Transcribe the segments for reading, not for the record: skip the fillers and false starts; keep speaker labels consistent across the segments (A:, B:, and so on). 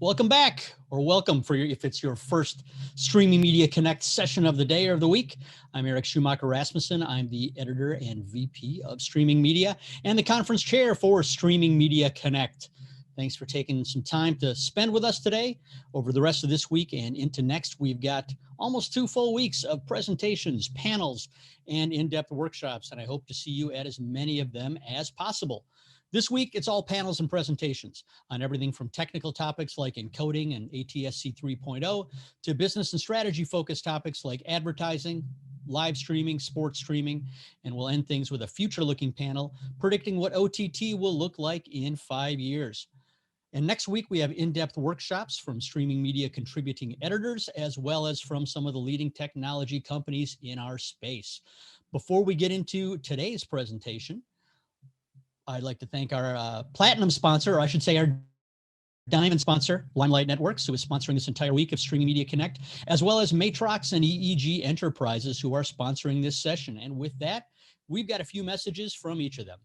A: Welcome back, or welcome if it's your first Streaming Media Connect session of the day or of the week. I'm Eric Schumacher Rasmussen. I'm the editor and VP of Streaming Media and the conference chair for Streaming Media Connect. Thanks for taking some time to spend with us today. Over the rest of this week and into next, we've got almost 2 full weeks of presentations, panels, and in-depth workshops, and I hope to see you at as many of them as possible. This week, it's all panels and presentations on everything from technical topics like encoding and ATSC 3.0 to business and strategy focused topics like advertising, live streaming, sports streaming, and we'll end things with a future-looking panel predicting what OTT will look like in 5 years. And next week, we have in-depth workshops from streaming media contributing editors, as well as from some of the leading technology companies in our space. Before we get into today's presentation, I'd like to thank our platinum sponsor, or I should say our diamond sponsor, Limelight Networks, who is sponsoring this entire week of Streaming Media Connect, as well as Matrox and EEG Enterprises, who are sponsoring this session. And with that, we've got a few messages from each of them.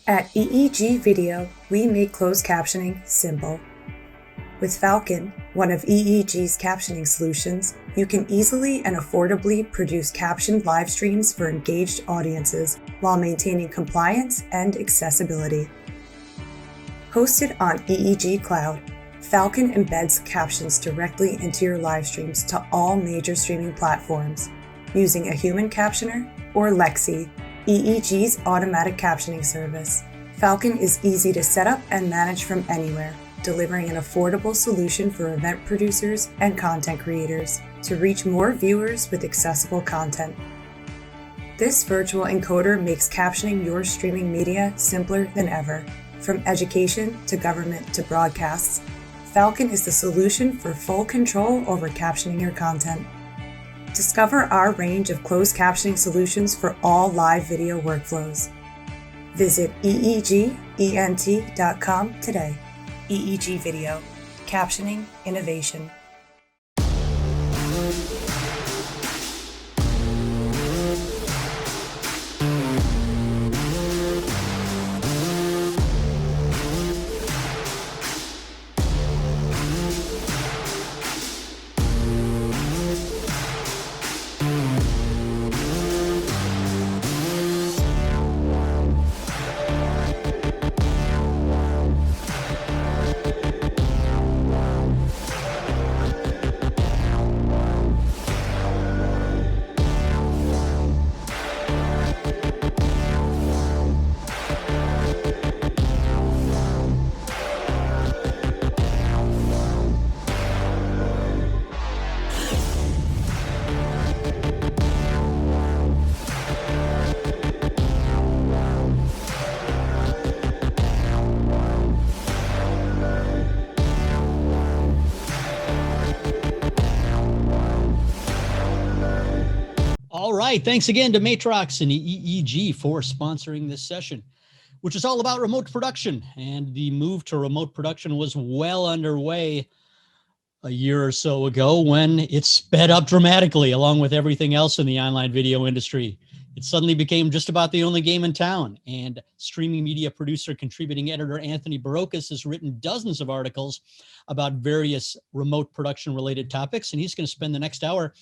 B: At EEG Video, we make closed captioning simple. With Falcon, one of EEG's captioning solutions, you can easily and affordably produce captioned live streams for engaged audiences while maintaining compliance and accessibility. Hosted on EEG Cloud, Falcon embeds captions directly into your live streams to all major streaming platforms using a human captioner or Lexi, EEG's automatic captioning service. Falcon is easy to set up and manage from anywhere, delivering an affordable solution for event producers and content creators to reach more viewers with accessible content. This virtual encoder makes captioning your streaming media simpler than ever. From education to government to broadcasts, Falcon is the solution for full control over captioning your content. Discover our range of closed captioning solutions for all live video workflows. Visit eegent.com today. EEG Video, captioning innovation.
A: All right, thanks again to Matrox and EEG for sponsoring this session, which is all about remote production. And the move to remote production was well underway a year or so ago when it sped up dramatically along with everything else in the online video industry. It suddenly became just about the only game in town. And streaming media producer, contributing editor Anthony Barocas has written dozens of articles about various remote production related topics. And he's going to spend the next hour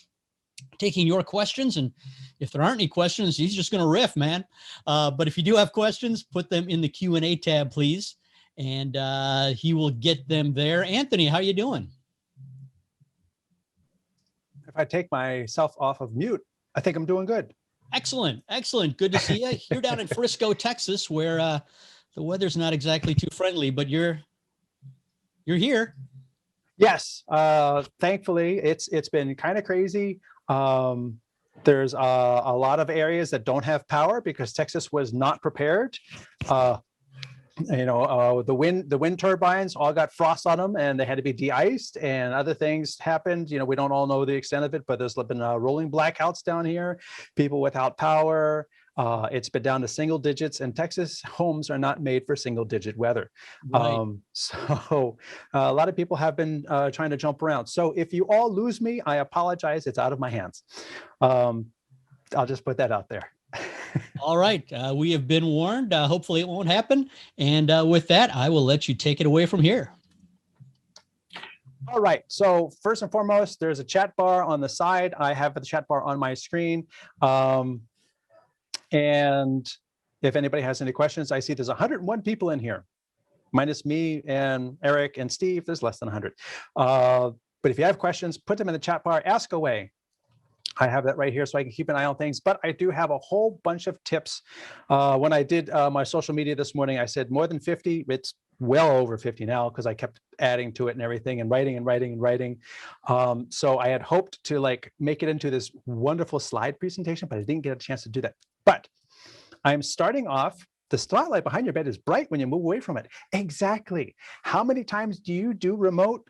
A: taking your questions. And if there aren't any questions, he's just going to riff, man. But if you do have questions, put them in the Q&A tab, please. And he will get them there. Anthony, how are you doing?
C: If I take myself off of mute, I think I'm doing good.
A: Excellent. Excellent. Good to see you. You're down in Frisco, Texas, where the weather's not exactly too friendly, but you're here.
C: Yes. Thankfully, it's been kind of crazy. There's a lot of areas that don't have power because Texas was not prepared. The wind turbines all got frost on them and they had to be de-iced, and other things happened. We don't all know the extent of it, but there's been rolling blackouts down here, people without power. It's been down to single digits, and Texas homes are not made for single digit weather.
A: Right.
C: So a lot of people have been trying to jump around. So if you all lose me, I apologize. It's out of my hands. I'll just put that out there.
A: All right. We have been warned. Hopefully it won't happen. And with that, I will let you take it away from here.
C: All right, so first and foremost, there's a chat bar on the side. I have the chat bar on my screen. And if anybody has any questions, I see there's 101 people in here, minus me and Eric and Steve, there's less than 100. But if you have questions, put them in the chat bar, ask away. I have that right here so I can keep an eye on things, but I do have a whole bunch of tips. When I did my social media this morning, I said more than 50, it's well over 50 now because I kept adding to it and everything and writing and writing and writing. So I had hoped to like make it into this wonderful slide presentation, but I didn't get a chance to do that. But I'm starting off, the spotlight behind your bed is bright when you move away from it. Exactly. How many times do you do remote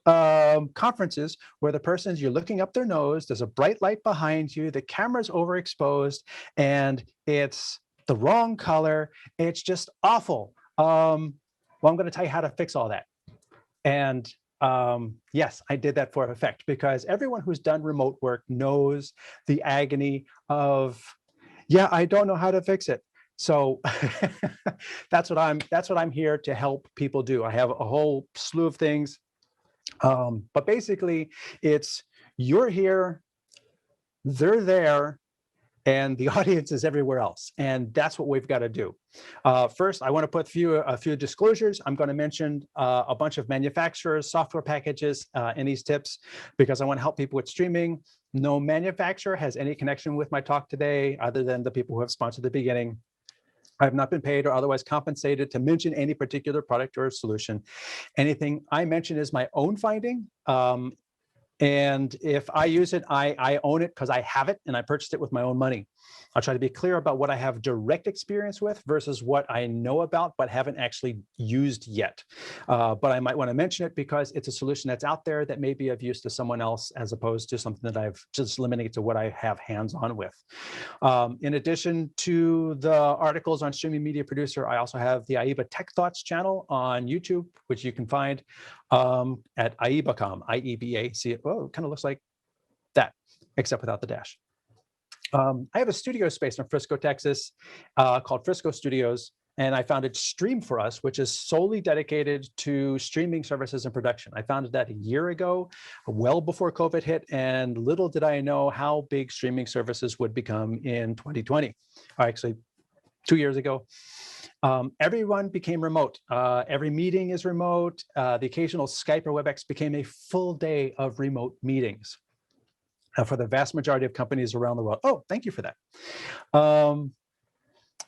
C: conferences where the person's, you're looking up their nose, there's a bright light behind you, the camera's overexposed, and it's the wrong color. It's just awful. Well, I'm going to tell you how to fix all that. And yes, I did that for effect because everyone who's done remote work knows the agony of, yeah, I don't know how to fix it. So that's what I'm here to help people do. I have a whole slew of things. But basically, it's you're here, they're there, and the audience is everywhere else. And that's what we've got to do. First, I want to put a few disclosures. I'm going to mention a bunch of manufacturers, software packages in these tips, because I want to help people with streaming. No manufacturer has any connection with my talk today, other than the people who have sponsored the beginning. I have not been paid or otherwise compensated to mention any particular product or solution. Anything I mention is my own finding. And if I use it, I own it because I have it and I purchased it with my own money. I'll try to be clear about what I have direct experience with versus what I know about but haven't actually used yet. But I might want to mention it because it's a solution that's out there that may be of use to someone else as opposed to something that I've just limited to what I have hands-on with. In addition to the articles on Streaming Media Producer, I also have the AIBA Tech Thoughts channel on YouTube, which you can find at AIBA.com, IEBA. Oh, it kind of looks like that, except without the dash. I have a studio space in Frisco, Texas, called Frisco Studios, and I founded Stream for Us, which is solely dedicated to streaming services and production. I founded that a year ago, well before COVID hit, and little did I know how big streaming services would become in 2020. Actually, 2 years ago. Everyone became remote. Every meeting is remote. The occasional Skype or WebEx became a full day of remote meetings for the vast majority of companies around the world. Oh, thank you for that.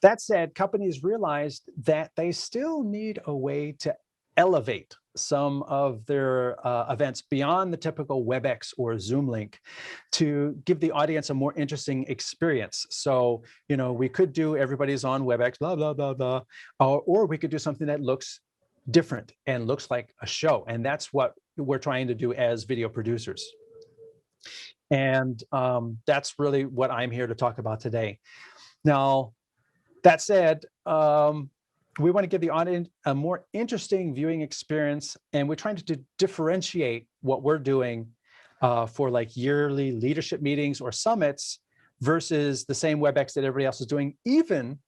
C: That said, companies realized that they still need a way to elevate some of their events beyond the typical WebEx or Zoom link to give the audience a more interesting experience. So, you know, we could do everybody's on WebEx, blah, blah, blah, blah, or we could do something that looks different and looks like a show. And that's what we're trying to do as video producers. And that's really what I'm here to talk about today. Now, that said, we want to give the audience a more interesting viewing experience, and we're trying to differentiate what we're doing for like yearly leadership meetings or summits versus the same WebEx that everybody else is doing, even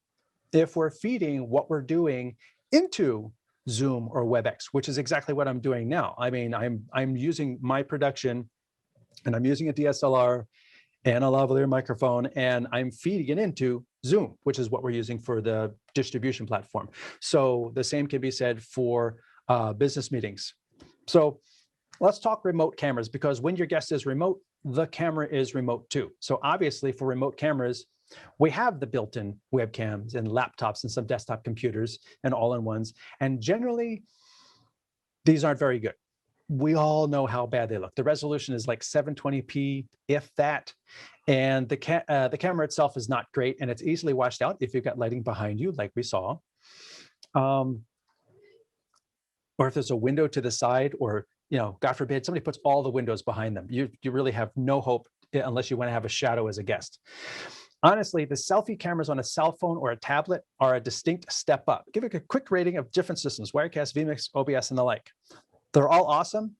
C: if we're feeding what we're doing into Zoom or WebEx, which is exactly what I'm doing now. I mean, I'm using my production, and I'm using a DSLR and a lavalier microphone, and I'm feeding it into Zoom, which is what we're using for the distribution platform. So the same can be said for business meetings. So let's talk remote cameras, because when your guest is remote, the camera is remote too. So obviously for remote cameras, we have the built-in webcams and laptops and some desktop computers and all-in-ones. And generally, these aren't very good. We all know how bad they look. The resolution is like 720p, if that. And the camera itself is not great, and it's easily washed out if you've got lighting behind you, like we saw. Or if there's a window to the side, or, you know, God forbid, somebody puts all the windows behind them. You really have no hope unless you want to have a shadow as a guest. Honestly, the selfie cameras on a cell phone or a tablet are a distinct step up. Give it a quick rating of different systems: Wirecast, vMix, OBS, and the like. They're all awesome.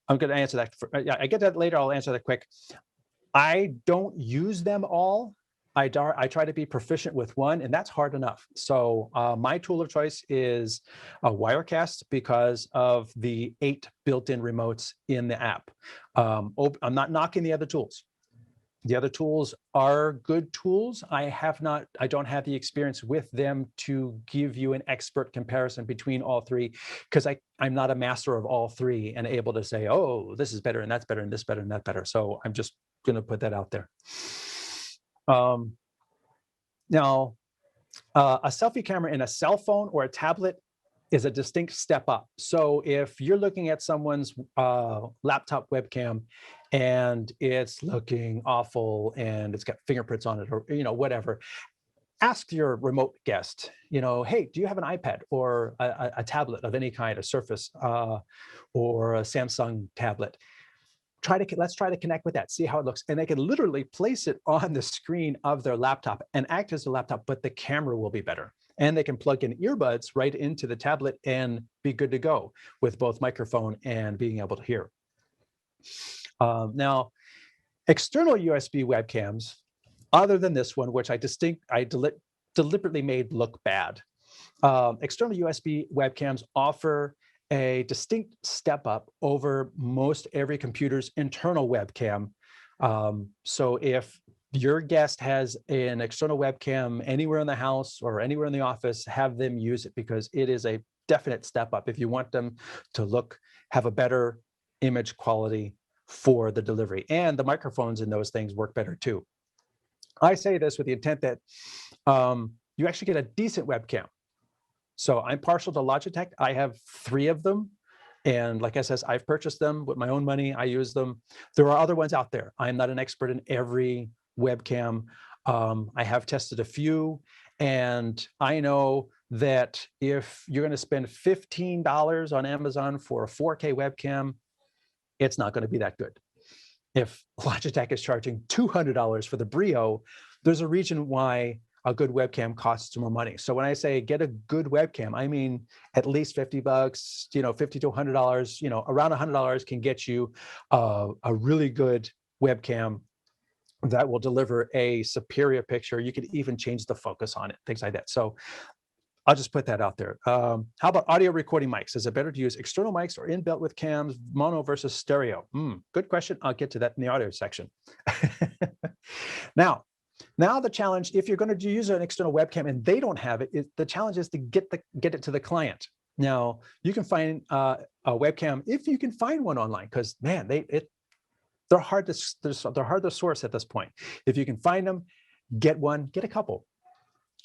C: I'm going to answer that. Yeah, I get that later. I'll answer that quick. I don't use them all I try to be proficient with one, and that's hard enough. So my tool of choice is a Wirecast because of the 8 built-in remotes in the app. I'm not knocking the other tools. The other tools are good tools. I don't have the experience with them to give you an expert comparison between all three, because I'm not a master of all three and able to say, oh, this is better and that's better and this better and that better. So I'm just going to put that out there. Now, a selfie camera in a cell phone or a tablet is a distinct step up. So if you're looking at someone's laptop webcam and it's looking awful and it's got fingerprints on it, or whatever, ask your remote guest, hey, do you have an iPad or a tablet of any kind, a Surface or a Samsung tablet? Let's try to connect with that, see how it looks. And they can literally place it on the screen of their laptop and act as a laptop, but the camera will be better. And they can plug in earbuds right into the tablet and be good to go with both microphone and being able to hear. Now, external USB webcams, other than this one, which I deliberately made look bad, external USB webcams offer a distinct step up over most every computer's internal webcam. So if your guest has an external webcam anywhere in the house or anywhere in the office, have them use it, because it is a definite step up if you want them to have a better image quality for the delivery. And the microphones in those things work better too. I say this with the intent that you actually get a decent webcam. So I'm partial to Logitech. I have 3 of them. And like I said, I've purchased them with my own money. I use them. There are other ones out there. I'm not an expert in every webcam. I have tested a few, and I know that if you're going to spend $15 on Amazon for a 4K webcam, it's not going to be that good. If Logitech is charging $200 for the Brio, there's a reason why a good webcam costs more money. So when I say get a good webcam, I mean at least $50, $50 to $100, around $100 can get you a really good webcam that will deliver a superior picture. You could even change the focus on it, things like that. So I'll just put that out there. How about audio recording mics? Is it better to use external mics or inbuilt with cams, mono versus stereo? Good question. I'll get to that in the audio section. Now the challenge, if you're going to use an external webcam and they don't have it, the challenge is to get it to the client. Now, you can find a webcam if you can find one online, because man, they're hard to source at this point. If you can find them, get one, get a couple,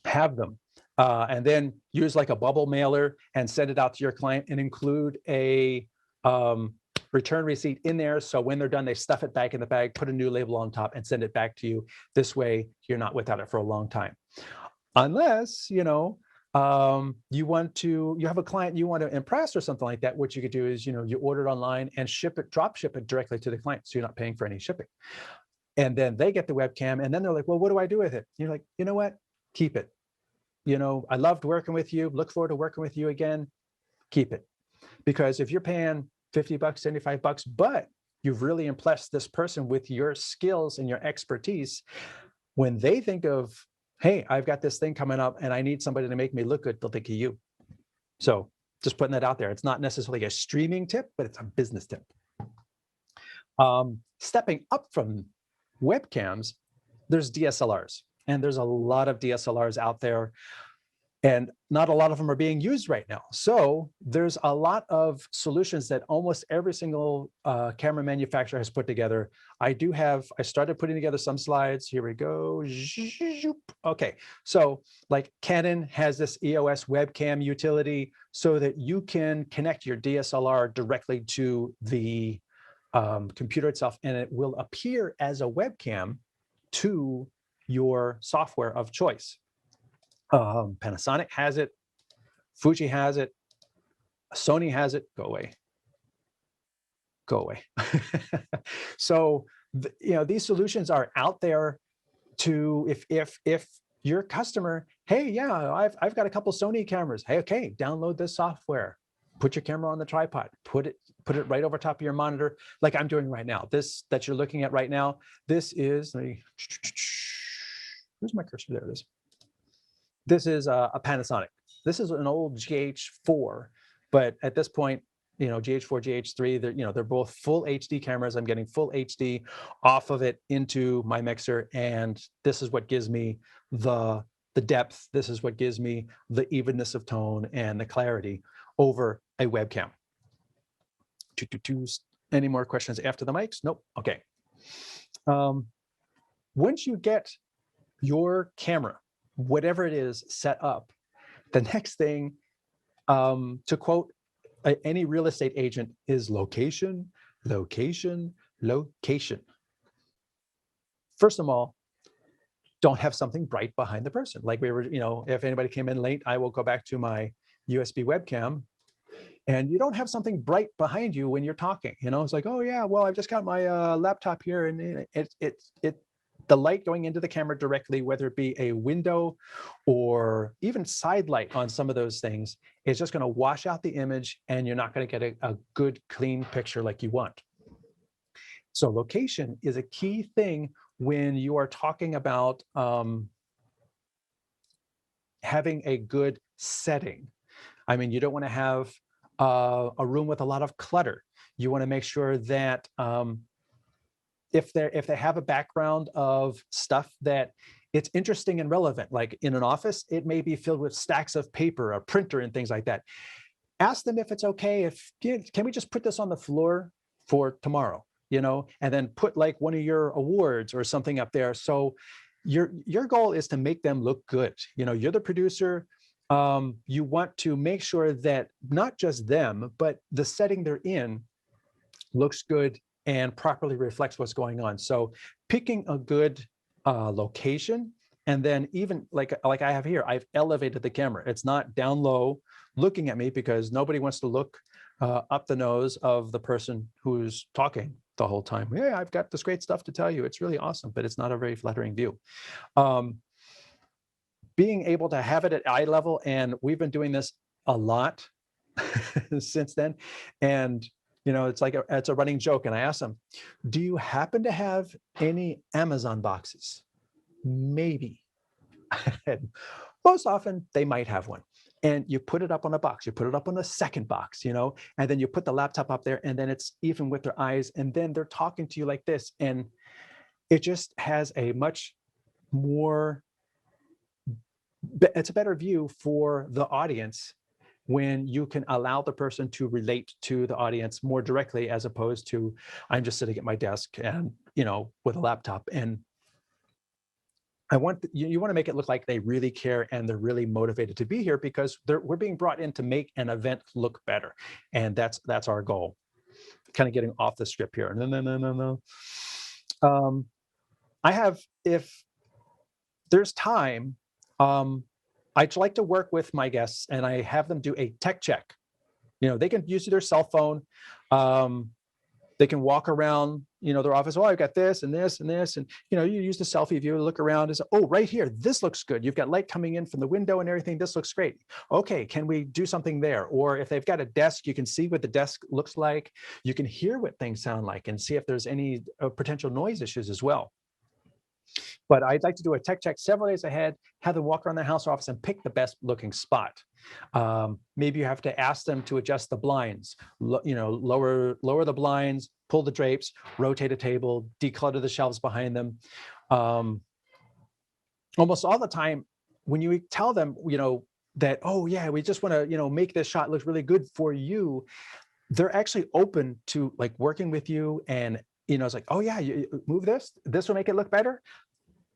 C: have them, and then use like a bubble mailer and send it out to your client and include a return receipt in there. So when they're done, they stuff it back in the bag, put a new label on top, and send it back to you. This way, you're not without it for a long time. Unless, you have a client you want to impress or something like that, what you could do is, you order it online and drop ship it directly to the client. So you're not paying for any shipping. And then they get the webcam and then they're like, well, what do I do with it? And you're like, you know what? Keep it. I loved working with you. Look forward to working with you again. Keep it. Because if you're paying $50, $75, but you've really impressed this person with your skills and your expertise, when they think of, hey, I've got this thing coming up and I need somebody to make me look good, they'll think of you. So just putting that out there. It's not necessarily a streaming tip, but it's a business tip. Stepping up from webcams, there's DSLRs, and there's a lot of DSLRs out there, and not a lot of them are being used right now. So there's a lot of solutions that almost every single camera manufacturer has put together. I started putting together some slides. Here we go. Okay, so like Canon has this EOS webcam utility so that you can connect your DSLR directly to the computer itself, and it will appear as a webcam to your software of choice. Panasonic has it, Fuji has it, Sony has it. Go away. So these solutions are out there to, if your customer, hey, yeah, I've got a couple Sony cameras. Hey, okay, download this software, put your camera on the tripod, put it right over top of your monitor, like I'm doing right now. This that you're looking at right now, this is where's my cursor? There it is. This is a Panasonic. This is an old GH4, but at this point, GH4, GH3, they're both full HD cameras. I'm getting full HD off of it into my mixer, and this is what gives me the depth. This is what gives me the evenness of tone and the clarity over a webcam. Any more questions after the mics? Nope. Okay. Once you get your camera, whatever it is, set up, the next thing, to quote any real estate agent, is location, location, location. First of all, don't have something bright behind the person. Like we were, if anybody came in late, I will go back to my USB webcam, and you don't have something bright behind you when you're talking. It's like, oh yeah, well, I've just got my laptop here, and the light going into the camera directly, whether it be a window or even side light on some of those things, is just going to wash out the image, and you're not going to get a good, clean picture like you want. So location is a key thing when you are talking about having a good setting. I mean, you don't want to have a room with a lot of clutter. You want to make sure that if they have a background of stuff that it's interesting and relevant, like in an office, it may be filled with stacks of paper, a printer, and things like that. Ask them if it's okay, can we just put this on the floor for tomorrow, and then put like one of your awards or something up there. So your goal is to make them look good. You're the producer. You want to make sure that not just them, but the setting they're in looks good and properly reflects what's going on. So picking a good location, and then even like I have here, I've elevated the camera. It's not down low looking at me, because nobody wants to look up the nose of the person who's talking the whole time. Yeah, I've got this great stuff to tell you. It's really awesome, but it's not a very flattering view. Being able to have it at eye level, and we've been doing this a lot since then. And it's like it's a running joke. And I asked them, do you happen to have any Amazon boxes? Maybe. Most often they might have one. And you put it up on a box, you put it up on the second box, and then you put the laptop up there, and then it's even with their eyes, and then they're talking to you like this. And it just has a much more, it's a better view for the audience when you can allow the person to relate to the audience more directly, as opposed to I'm just sitting at my desk and, with a laptop. And you want to make it look like they really care and they're really motivated to be here, because we're being brought in to make an event look better. And that's our goal. Kind of getting off the script here. No. If there's time, I'd like to work with my guests, and I have them do a tech check. They can use their cell phone. They can walk around, their office. Oh, I've got this and this and this. And, you use the selfie view to look around and say, oh, right here, this looks good. You've got light coming in from the window and everything. This looks great. Okay, can we do something there? Or if they've got a desk, you can see what the desk looks like. You can hear what things sound like and see if there's any potential noise issues as well. But I'd like to do a tech check several days ahead, have them walk around the house or office and pick the best looking spot. Maybe you have to ask them to adjust the blinds, lower the blinds, pull the drapes, rotate a table, declutter the shelves behind them. Almost all the time when you tell them, that, oh yeah, we just want to, make this shot look really good for you, they're actually open to like working with you. And it's like, oh yeah, you move this will make it look better.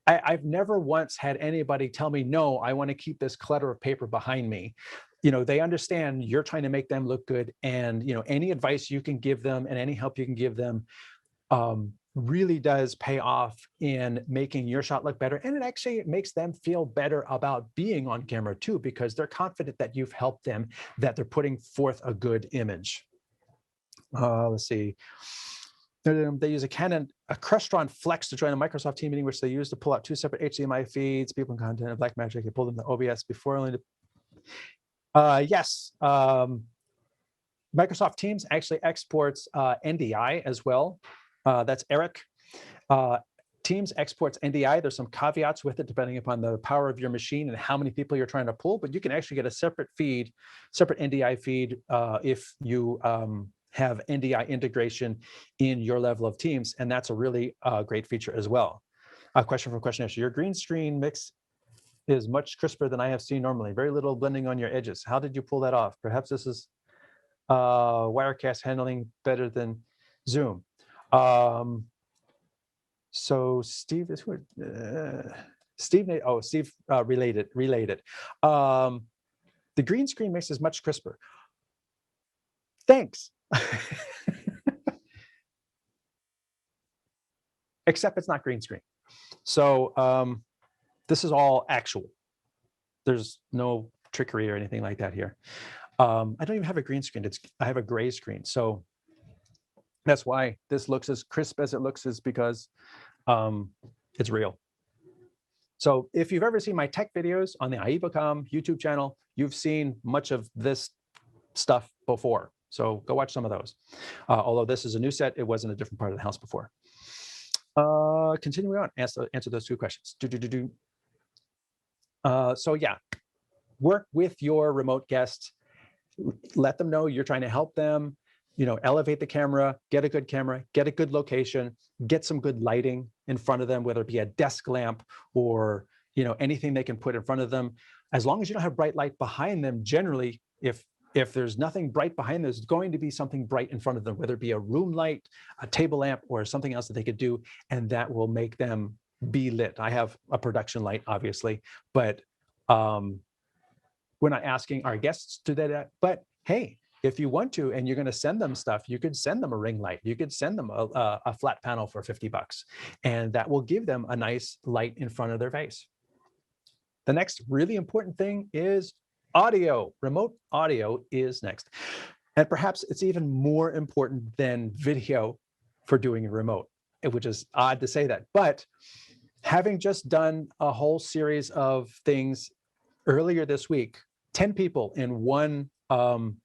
C: I've never once had anybody tell me, no, I want to keep this clutter of paper behind me. They understand you're trying to make them look good. And, any advice you can give them and any help you can give them really does pay off in making your shot look better. And it actually makes them feel better about being on camera too, because they're confident that you've helped them, that they're putting forth a good image. Let's see. They use a Canon, a Crestron Flex to join a Microsoft team meeting, which they use to pull out two separate HDMI feeds, people and content, and Blackmagic. They pull them to OBS before only to... Yes. Microsoft Teams actually exports NDI as well. That's Eric. Teams exports NDI. There's some caveats with it depending upon the power of your machine and how many people you're trying to pull, but you can actually get a separate feed, separate NDI feed if you have NDI integration in your level of Teams, and that's a really great feature as well. A question from question answer. Your green screen mix is much crisper than I have seen normally. Very little blending on your edges. How did you pull that off? Perhaps this is Wirecast handling better than Zoom. So Steve is who? Steve. Oh, Steve related. The green screen mix is much crisper. Thanks. Except it's not green screen. So this is all actual. There's no trickery or anything like that here. I don't even have a green screen. I have a gray screen. So that's why this looks as crisp as it looks, is because it's real. So if you've ever seen my tech videos on the IEVOCOM YouTube channel, you've seen much of this stuff before. So go watch some of those. Although this is a new set, it was in a different part of the house before. Continuing on, answer those two questions. So yeah, work with your remote guests. Let them know you're trying to help them. You know, elevate the camera, get a good location, get some good lighting in front of them, whether it be a desk lamp or, you know, anything they can put in front of them. As long as you don't have bright light behind them, generally, if there's nothing bright behind them, there's going to be something bright in front of them, whether it be a room light, a table lamp, or something else that they could do, and that will make them be lit. I have a production light, obviously, but we're not asking our guests to do that. But hey, if you want to, and you're going to send them stuff, you could send them a ring light. You could send them a flat panel for $50, and that will give them a nice light in front of their face. The next really important thing is audio. Remote audio is next. And perhaps it's even more important than video for doing a remote, which is odd to say that. But having just done a whole series of things earlier this week, 10 people in one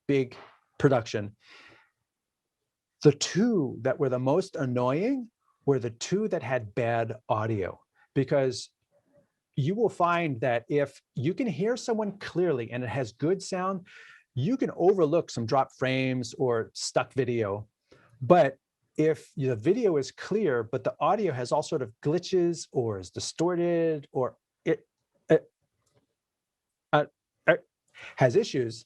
C: big production, the two that were the most annoying were the two that had bad audio, because you will find that if you can hear someone clearly and it has good sound, you can overlook some drop frames or stuck video. But if the video is clear, but the audio has all sort of glitches or is distorted or it has issues,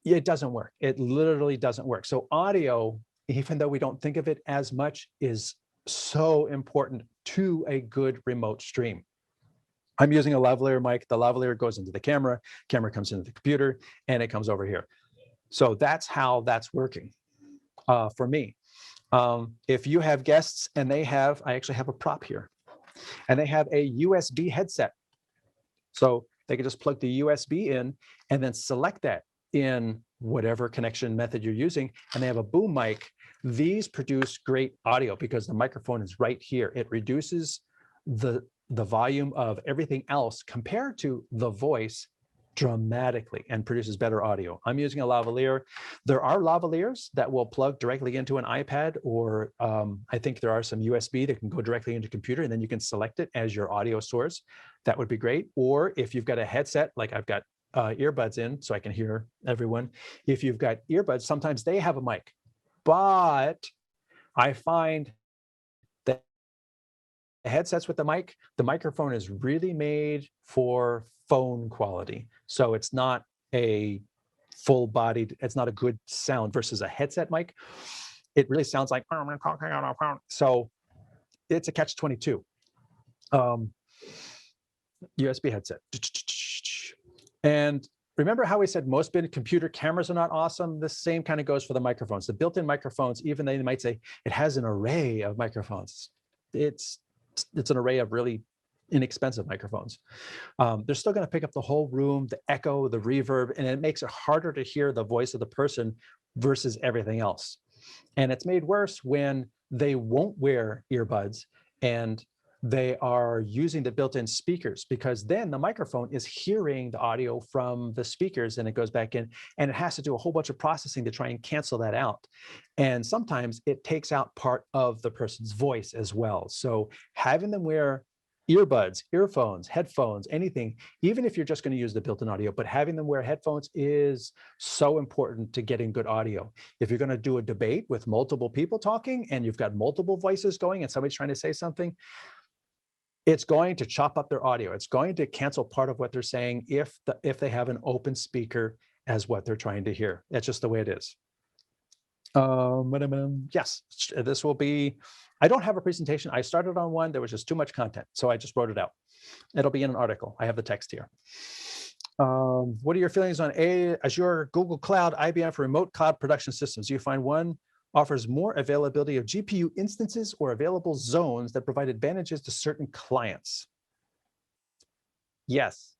C: it doesn't work. It literally doesn't work. So audio, even though we don't think of it as much, is so important to a good remote stream. I'm using a lavalier mic. The lavalier goes into the camera comes into the computer, and it comes over here. So that's how that's working for me. If you have guests and I actually have a prop here, and they have a USB headset. So they can just plug the USB in and then select that in whatever connection method you're using, and they have a boom mic. These produce great audio because the microphone is right here. It reduces the volume of everything else compared to the voice dramatically and produces better audio. I'm using a lavalier. There are lavaliers that will plug directly into an iPad, or I think there are some USB that can go directly into a computer, and then you can select it as your audio source. That would be great. Or if you've got a headset, like I've got earbuds in so I can hear everyone. If you've got earbuds, sometimes they have a mic, but I find that the headsets with the mic, the microphone is really made for phone quality. So it's not a full-bodied, it's not a good sound versus a headset mic. It really sounds like, so it's a catch-22. USB headset. And remember how we said most big computer cameras are not awesome? The same kind of goes for the microphones. The built-in microphones, even they might say it has an array of microphones. It's an array of really inexpensive microphones. They're still going to pick up the whole room, the echo, the reverb, and it makes it harder to hear the voice of the person versus everything else. And it's made worse when they won't wear earbuds and they are using the built-in speakers, because then the microphone is hearing the audio from the speakers and it goes back in, and it has to do a whole bunch of processing to try and cancel that out. And sometimes it takes out part of the person's voice as well. So having them wear earbuds, earphones, headphones, anything, even if you're just going to use the built-in audio, but having them wear headphones is so important to getting good audio. If you're going to do a debate with multiple people talking and you've got multiple voices going and somebody's trying to say something, it's going to chop up their audio. It's going to cancel part of what they're saying if they have an open speaker as what they're trying to hear. That's just the way it is. Yes, this will be, I don't have a presentation. I started on one, there was just too much content, so I just wrote it out. It'll be in an article. I have the text here. What are your feelings on Azure, Google Cloud, IBM for remote cloud production systems? Do you find one offers more availability of GPU instances or available zones that provide advantages to certain clients? Yes.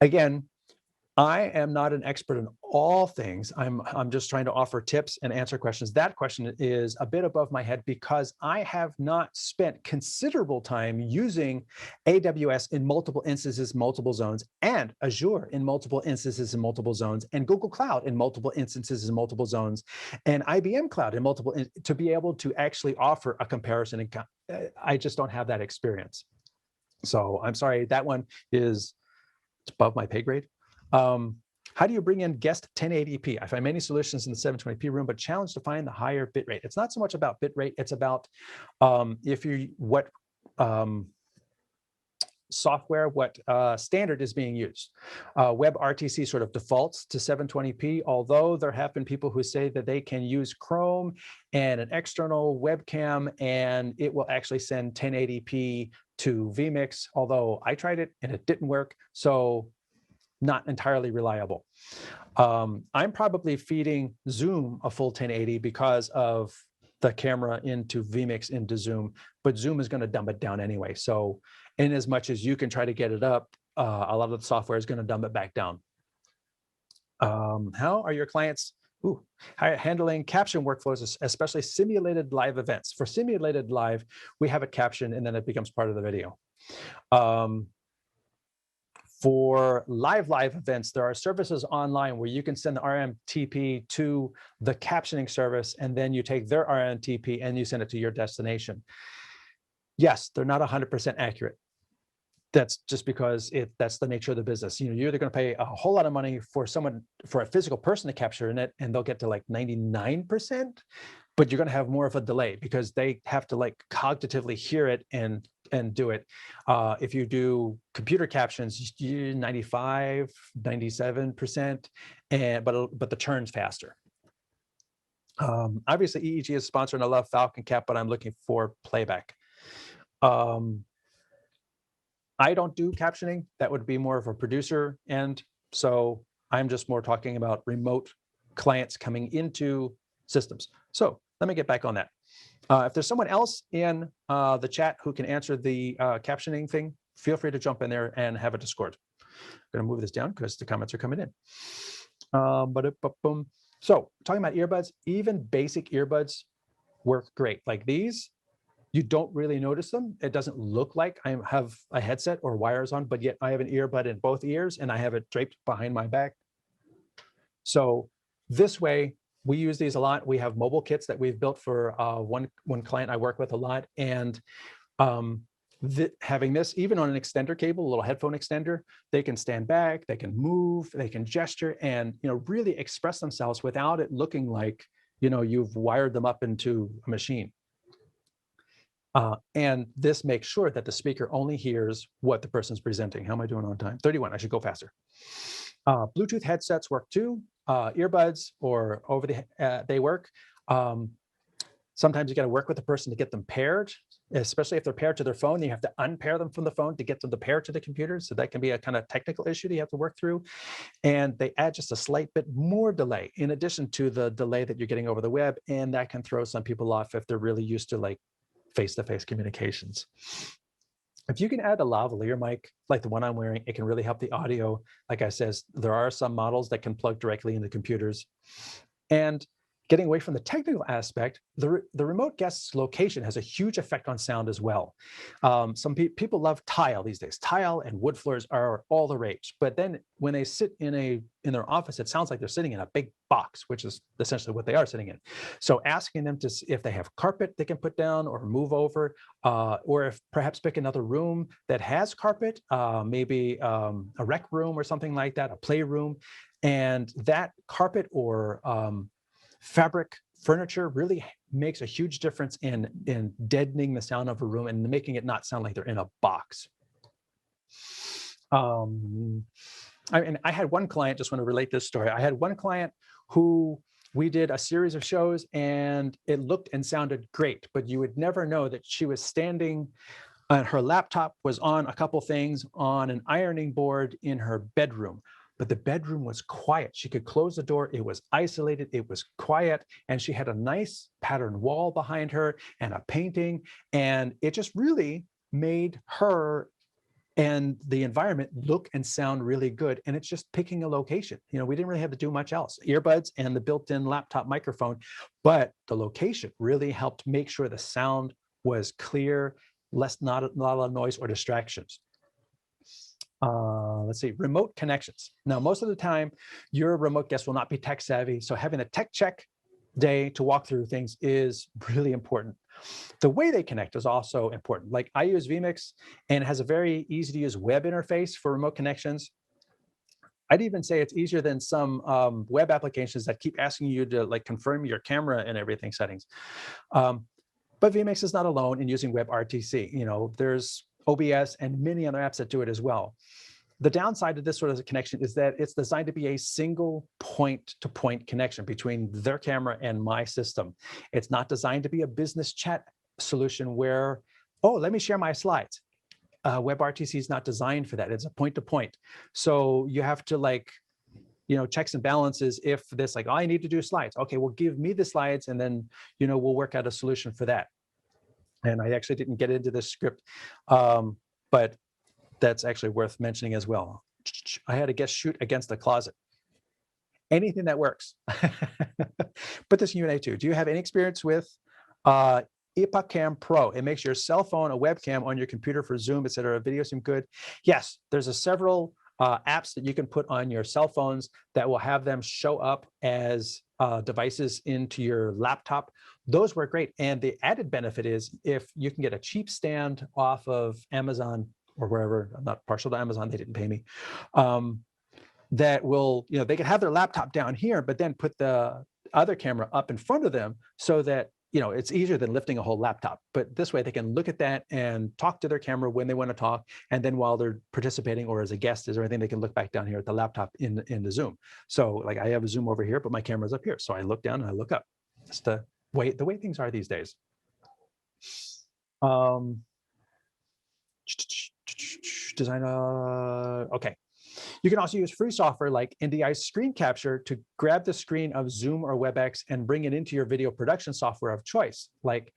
C: Again, I am not an expert in all things. I'm just trying to offer tips and answer questions. That question is a bit above my head because I have not spent considerable time using AWS in multiple instances, multiple zones, and Azure in multiple instances and multiple zones, and Google Cloud in multiple instances and multiple zones, and IBM Cloud in multiple, to be able to actually offer a comparison. And I just don't have that experience. So I'm sorry, that one is above my pay grade. How do you bring in guest 1080p? I find many solutions in the 720p room, but challenge to find the higher bit rate. It's not so much about bit rate, it's about what software, what standard is being used. WebRTC sort of defaults to 720p, although there have been people who say that they can use Chrome and an external webcam and it will actually send 1080p to vMix, although I tried it and it didn't work. So not entirely reliable. I'm probably feeding Zoom a full 1080 because of the camera into vMix into Zoom, but Zoom is going to dumb it down anyway. So in as much as you can try to get it up, a lot of the software is going to dumb it back down. How are your clients handling caption workflows, especially simulated live events? For simulated live, we have it captioned and then it becomes part of the video. For live events, there are services online where you can send the RMTP to the captioning service, and then you take their RMTP and you send it to your destination. Yes, they're not 100% accurate. That's just because that's the nature of the business. You know, you're either going to pay a whole lot of money for a physical person to capture in it, and they'll get to like 99%, but you're going to have more of a delay because they have to like cognitively hear it and do it. If you do computer captions, 95, 97%, but the turn's faster. Obviously, EEG is sponsored, and I love Falcon Cap, but I'm looking for playback. I don't do captioning. That would be more of a producer end. So I'm just more talking about remote clients coming into systems. So let me get back on that. If there's someone else in the chat who can answer the captioning thing, feel free to jump in there and have a Discord. I'm going to move this down because the comments are coming in. So talking about earbuds, even basic earbuds work great. Like these, you don't really notice them. It doesn't look like I have a headset or wires on, but yet I have an earbud in both ears and I have it draped behind my back. So this way, we use these a lot. We have mobile kits that we've built for one client I work with a lot. And having this, even on an extender cable, a little headphone extender, they can stand back, they can move, they can gesture and, you know, really express themselves without it looking like, you know, you've wired them up into a machine. And this makes sure that the speaker only hears what the person's presenting. How am I doing on time? 31, I should go faster. Bluetooth headsets work too. Earbuds or over the, they work. Sometimes you got to work with the person to get them paired, especially if they're paired to their phone. You have to unpair them from the phone to get them to pair to the computer. So that can be a kind of technical issue that you have to work through. And they add just a slight bit more delay in addition to the delay that you're getting over the web. And that can throw some people off if they're really used to like face-to-face communications. If you can add a lavalier mic, like the one I'm wearing, it can really help the audio. Like I said, there are some models that can plug directly into computers. And Getting away from the technical aspect, the remote guest's location has a huge effect on sound as well. Some people love tile these days. Tile and wood floors are all the rage. But then when they sit in their office, it sounds like they're sitting in a big box, which is essentially what they are sitting in. So asking them to, if they have carpet they can put down or move over, or if perhaps pick another room that has carpet, maybe a rec room or something like that, a playroom, and that carpet or fabric furniture really makes a huge difference in deadening the sound of a room and making it not sound like they're in a box. And I had one client, just want to relate this story. I had one client who we did a series of shows and it looked and sounded great, but you would never know that she was standing and her laptop was on a couple things on an ironing board in her bedroom. But the bedroom was quiet. She could close the door. It was isolated. It was quiet. And she had a nice patterned wall behind her and a painting. And it just really made her and the environment look and sound really good. And it's just picking a location. You know, we didn't really have to do much else. Earbuds and the built-in laptop microphone, but the location really helped make sure the sound was clear, not a lot of noise or distractions. Let's see, remote connections. Now, most of the time, your remote guest will not be tech savvy. So having a tech check day to walk through things is really important. The way they connect is also important. Like I use vMix and it has a very easy to use web interface for remote connections. I'd even say it's easier than some web applications that keep asking you to like confirm your camera and everything settings. But vMix is not alone in using WebRTC. You know, there's OBS and many other apps that do it as well. The downside of this sort of connection is that it's designed to be a single point-to-point connection between their camera and my system. It's not designed to be a business chat solution where, oh, let me share my slides. WebRTC is not designed for that. It's a point-to-point. So you have to like, you know, checks and balances. If this like, oh, I need to do slides. Okay, well, give me the slides and then, you know, we'll work out a solution for that. And I actually didn't get into this script, but that's actually worth mentioning as well. I had a guest shoot against the closet. Anything that works. Put this in Q&A too. Do you have any experience with Epacam Pro? It makes your cell phone a webcam on your computer for Zoom, etc. Video seem good. Yes, there's several apps that you can put on your cell phones that will have them show up as devices into your laptop. Those work great. And the added benefit is if you can get a cheap stand off of Amazon or wherever, I'm not partial to Amazon, they didn't pay me, that will, you know, they can have their laptop down here, but then put the other camera up in front of them so that, you know, it's easier than lifting a whole laptop. But this way they can look at that and talk to their camera when they want to talk. And then while they're participating or as a guest is or anything, they can look back down here at the laptop in the Zoom. So like I have a Zoom over here, but my camera's up here. So I look down and I look up. It's the way things are these days. Okay. You can also use free software like NDI Screen Capture to grab the screen of Zoom or WebEx and bring it into your video production software of choice. Like,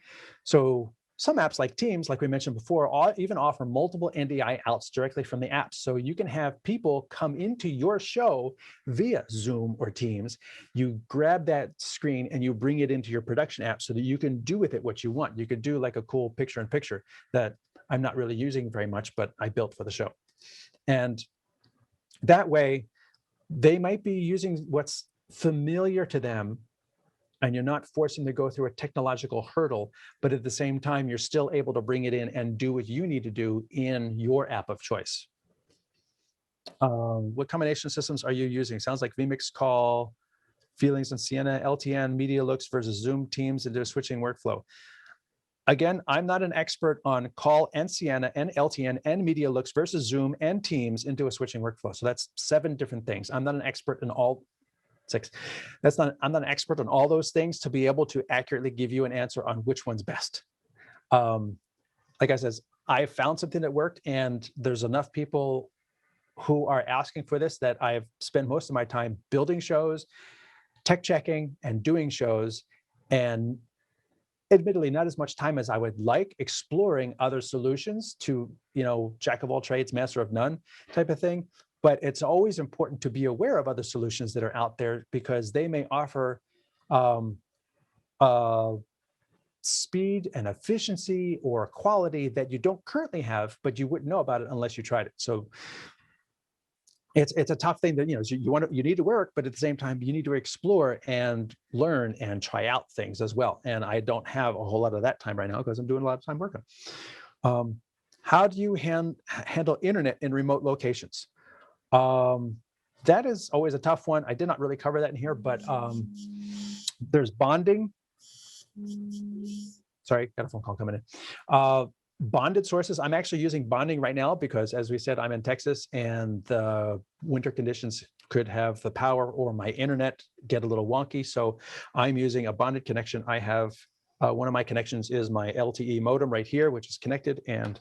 C: so some apps like Teams, like we mentioned before, even offer multiple NDI outs directly from the apps. So you can have people come into your show via Zoom or Teams. You grab that screen and you bring it into your production app so that you can do with it what you want. You could do like a cool picture-in-picture that I'm not really using very much, but I built for the show. And that way, they might be using what's familiar to them, and you're not forcing them to go through a technological hurdle, but at the same time, you're still able to bring it in and do what you need to do in your app of choice. What combination systems are you using? Sounds like vMix, Call, Feelings, and Sienna, LTN, MediaLooks versus Zoom, Teams, and their switching workflow. Again, I'm not an expert on Call and Sienna and LTN and MediaLooks versus Zoom and Teams into a switching workflow. So that's 7 different things. I'm not an expert in all 6. I'm not an expert on all those things to be able to accurately give you an answer on which one's best. Like I said, I found something that worked, and there's enough people who are asking for this that I've spent most of my time building shows, tech checking, and doing shows, and admittedly not as much time as I would like exploring other solutions to, you know, jack of all trades, master of none type of thing. But it's always important to be aware of other solutions that are out there because they may offer speed and efficiency or quality that you don't currently have, but you wouldn't know about it unless you tried it. So it's a tough thing that, you need to work, but at the same time, you need to explore and learn and try out things as well. And I don't have a whole lot of that time right now because I'm doing a lot of time working. How do you handle internet in remote locations? That is always a tough one. I did not really cover that in here, but there's bonding. Sorry, got a phone call coming in. Bonded sources. I'm actually using bonding right now because, as we said, I'm in Texas and the winter conditions could have the power or my internet get a little wonky. So I'm using a bonded connection. I have one of my connections is my LTE modem right here, which is connected, and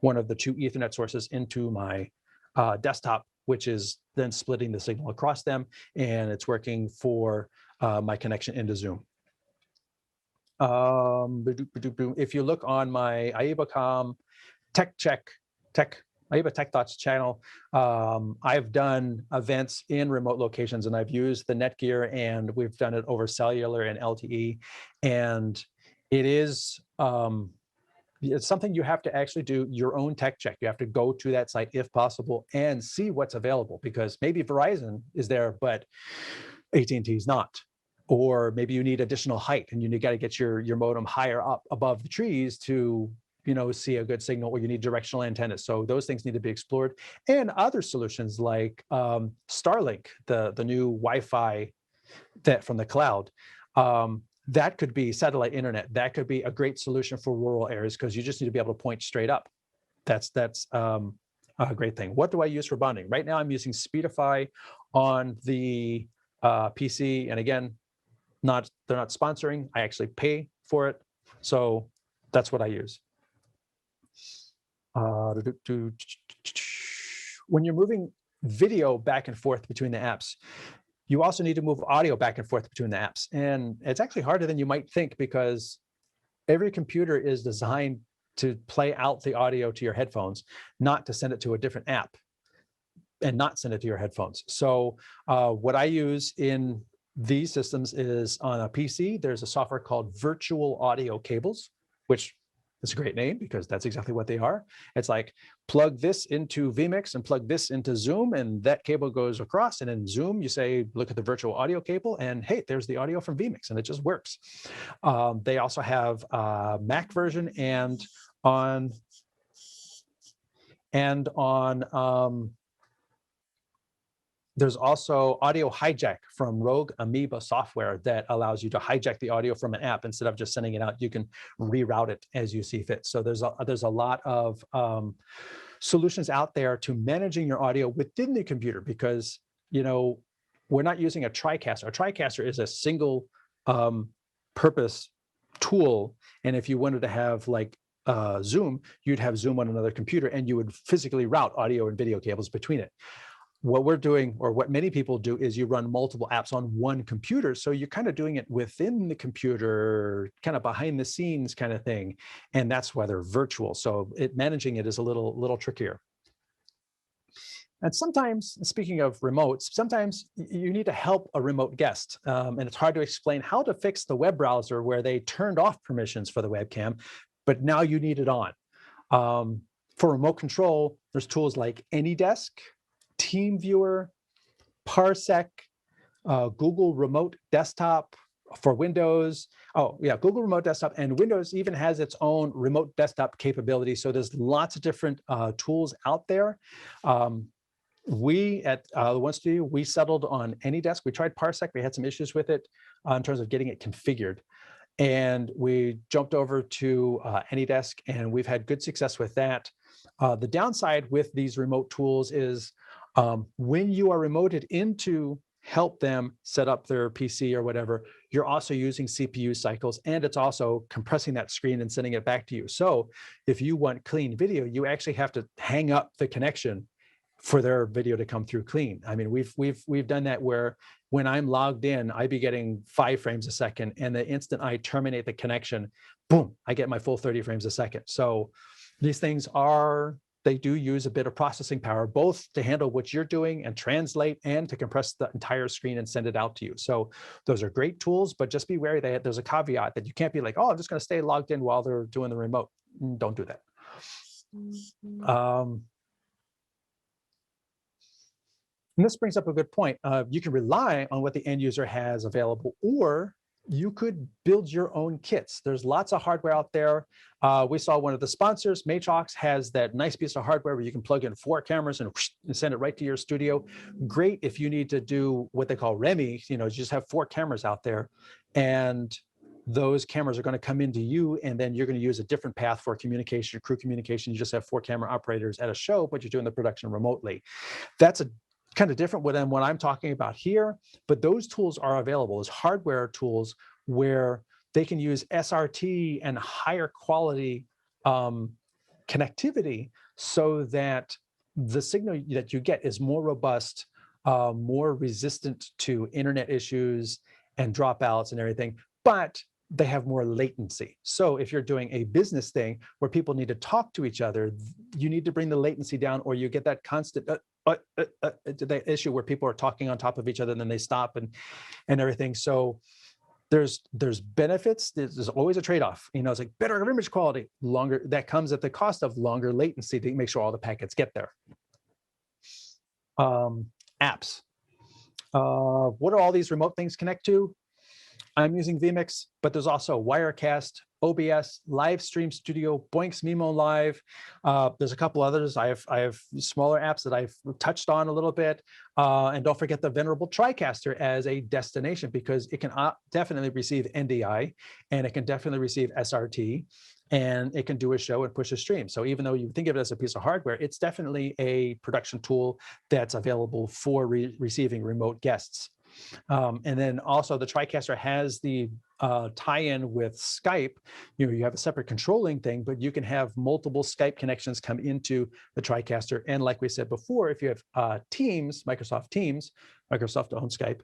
C: one of the two Ethernet sources into my desktop, which is then splitting the signal across them, and it's working for my connection into Zoom. If you look on my AIBA.com AIBA Tech Thoughts channel, I've done events in remote locations, and I've used the Netgear, and we've done it over cellular and LTE, and it is it's something you have to actually do your own tech check. You have to go to that site if possible and see what's available, because maybe Verizon is there, but AT&T is not. Or maybe you need additional height and you got to get your modem higher up above the trees to, see a good signal, or you need directional antennas. So those things need to be explored. And other solutions like Starlink, the new Wi-Fi that from the cloud, that could be satellite internet. That could be a great solution for rural areas because you just need to be able to point straight up. That's a great thing. What do I use for bonding? Right now I'm using Speedify on the PC, and again, they're not sponsoring. I actually pay for it, so that's what I use. When you're moving video back and forth between the apps, you also need to move audio back and forth between the apps, and it's actually harder than you might think because every computer is designed to play out the audio to your headphones, not to send it to a different app and not send it to your headphones. So what I use in these systems is on a PC, there's a software called Virtual Audio Cables, which is a great name because that's exactly what they are. It's like plug this into vMix and plug this into Zoom, and that cable goes across. And in Zoom, you say, look at the virtual audio cable, and hey, there's the audio from vMix, and it just works. They also have a Mac version and on there's also Audio Hijack from Rogue Amoeba software that allows you to hijack the audio from an app. Instead of just sending it out, you can reroute it as you see fit. So there's a lot of solutions out there to managing your audio within the computer, because we're not using a TriCaster. A TriCaster is a single purpose tool, and if you wanted to have like Zoom, you'd have Zoom on another computer, and you would physically route audio and video cables between it. What we're doing, or what many people do, is you run multiple apps on one computer. So you're kind of doing it within the computer, kind of behind the scenes kind of thing. And that's why they're virtual. So managing it is a little trickier. And sometimes, speaking of remotes, sometimes you need to help a remote guest. And it's hard to explain how to fix the web browser where they turned off permissions for the webcam, but now you need it on. For remote control, there's tools like AnyDesk, TeamViewer, Parsec, Google Remote Desktop for Windows. Oh yeah, Google Remote Desktop, and Windows even has its own remote desktop capability. So there's lots of different tools out there. We at the One Studio, we settled on AnyDesk. We tried Parsec. We had some issues with it in terms of getting it configured. And we jumped over to AnyDesk, and we've had good success with that. The downside with these remote tools is when you are remoted in to help them set up their PC or whatever, you're also using CPU cycles, and it's also compressing that screen and sending it back to you. So if you want clean video, you actually have to hang up the connection for their video to come through clean. I mean, we've done that where when I'm logged in, I'd be getting 5 frames a second, and the instant I terminate the connection, boom, I get my full 30 frames a second. So these things are they do use a bit of processing power, both to handle what you're doing and translate, and to compress the entire screen and send it out to you. So those are great tools, but just be wary that there's a caveat that you can't be like, oh, I'm just going to stay logged in while they're doing the remote. Don't do that. And this brings up a good point. You can rely on what the end user has available, or you could build your own kits. There's lots of hardware out there. We saw one of the sponsors, Matrox, has that nice piece of hardware where you can plug in 4 cameras and send it right to your studio. Great if you need to do what they call REMI, you just have 4 cameras out there, and those cameras are going to come into you, and then you're going to use a different path for communication, crew communication. You just have 4 camera operators at a show, but you're doing the production remotely. That's a kind of different than what I'm talking about here, but those tools are available as hardware tools where they can use SRT and higher quality connectivity so that the signal that you get is more robust, more resistant to internet issues and dropouts and everything, but they have more latency. So if you're doing a business thing where people need to talk to each other, you need to bring the latency down, or you get that constant the issue where people are talking on top of each other and then they stop and everything. So there's benefits. There's always a trade-off. It's like better image quality, longer. That comes at the cost of longer latency to make sure all the packets get there. Apps. What do all these remote things connect to? I'm using vMix, but there's also Wirecast, OBS, Live Stream Studio, Boinks Mimo Live. There's a couple others. I have smaller apps that I've touched on a little bit. And don't forget the venerable TriCaster as a destination, because it can definitely receive NDI, and it can definitely receive SRT, and it can do a show and push a stream. So even though you think of it as a piece of hardware, it's definitely a production tool that's available for receiving remote guests. And then also the TriCaster has the tie-in with Skype. You have a separate controlling thing, but you can have multiple Skype connections come into the TriCaster. And like we said before, if you have Teams, Microsoft Teams, Microsoft owns Skype,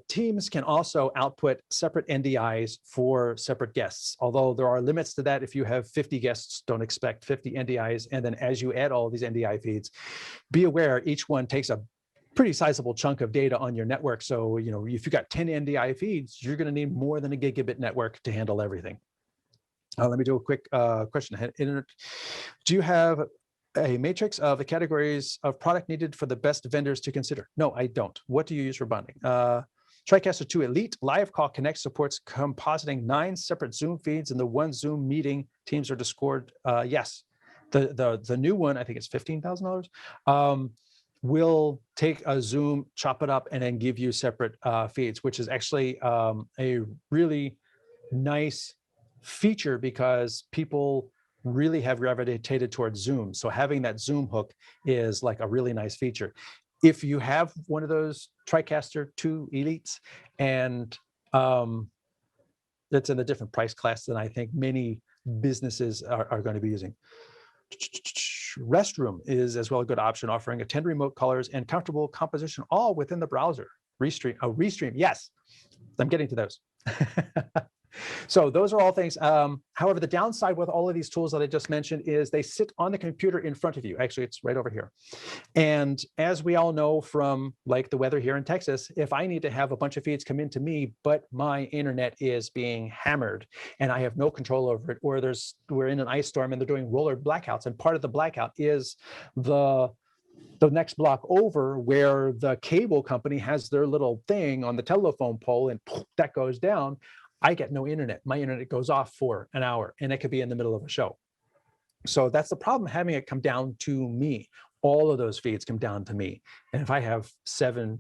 C: Teams can also output separate NDIs for separate guests. Although there are limits to that. If you have 50 guests, don't expect 50 NDIs. And then as you add all of these NDI feeds, be aware each one takes a pretty sizable chunk of data on your network. So, if you got 10 NDI feeds, you're going to need more than a gigabit network to handle everything. Let me do a quick question. Do you have a matrix of the categories of product needed for the best vendors to consider? No, I don't. What do you use for bonding? TriCaster 2 Elite Live Call Connect supports compositing 9 separate Zoom feeds in the one Zoom meeting. Teams or Discord. Yes. The new one, I think it's $15,000. Will take a Zoom, chop it up, and then give you separate feeds, which is actually a really nice feature because people really have gravitated towards Zoom. So having that Zoom hook is like a really nice feature. If you have one of those TriCaster 2 Elites, and it's in a different price class than I think many businesses are going to be using. Restroom is as well a good option, offering 10 remote colors and comfortable composition, all within the browser. Restream, yes, I'm getting to those. So those are all things. However, the downside with all of these tools that I just mentioned is they sit on the computer in front of you. Actually, it's right over here. And as we all know from like the weather here in Texas, if I need to have a bunch of feeds come into me, but my internet is being hammered and I have no control over it, or we're in an ice storm and they're doing roller blackouts, and part of the blackout is the next block over where the cable company has their little thing on the telephone pole, and that goes down. I get no internet. My internet goes off for an hour, and it could be in the middle of a show. So that's the problem, having it come down to me. All of those feeds come down to me. And if I have 7,